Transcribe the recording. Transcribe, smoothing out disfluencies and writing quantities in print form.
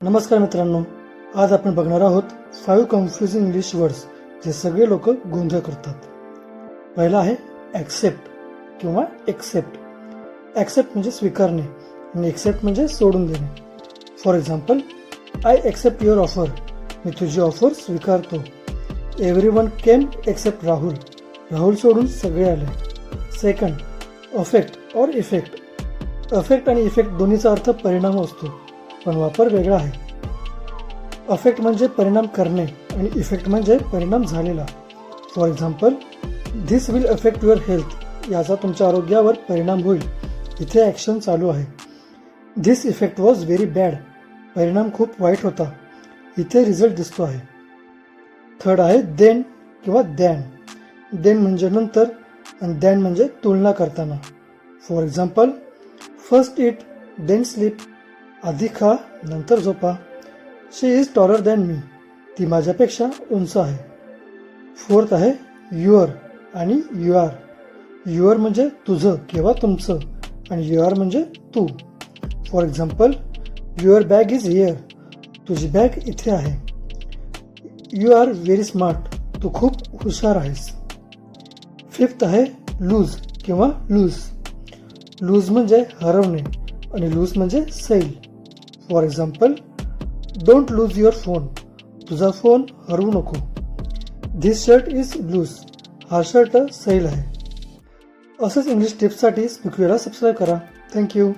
नमस्कार मित्रांनो, आज आपण बघणार आहोत 5 कन्फ्युजिंग इंग्लिश वर्ड्स जे सगळे लोक गोंधळ करतात. पहिला आहे ॲक्सेप्ट किंवा एक्सेप्ट. ॲक्सेप्ट म्हणजे स्वीकारणे आणि एक्सेप्ट म्हणजे सोडून देणे. For example, I accept your offer. मी तुझी ऑफर स्वीकारतो. Everyone came except Rahul. Rahul सोडून सगळे आले. सेकंड, अफेक्ट और इफेक्ट. अफेक्ट आणि इफेक्ट दोन्हीचा अर्थ परिणाम असतो, पण वापर वेगळा आहे. अफेक्ट म्हणजे परिणाम करणे आणि इफेक्ट म्हणजे परिणाम झालेला. For example, this will affect your health. याचा तुमच्या आरोग्यावर परिणाम होईल. इथे ॲक्शन चालू आहे. This effect was very bad. परिणाम खूप वाईट होता. इथे रिझल्ट दिसतो आहे. थर्ड आहे देन किंवा दॅन. देन म्हणजे नंतर आणि दॅन म्हणजे तुलना करताना. For example, first eat then sleep. आधी खा नंतर झोपा. She is taller than me. ती माझ्यापेक्षा उंच आहे. फोर्थ आहे युअर आणि यू आर. युअर म्हणजे तुझं किंवा तुमचं आणि यू आर म्हणजे तू. For example, your bag is here. तुझी बॅग इथे आहे. You are very smart. तू खूप हुशार आहेस. फिफ्थ आहे लूज किंवा लूज. लूज म्हणजे हरवणे आणि लूज म्हणजे सैल. For example, don't lose your phone. तुझा फोन हरवू नको. This shirt is loose. हा शर्ट सैल आहे. असंच इंग्लिश टिप्ससाठी स्पीकरला सबस्क्राईब करा. थँक्यू.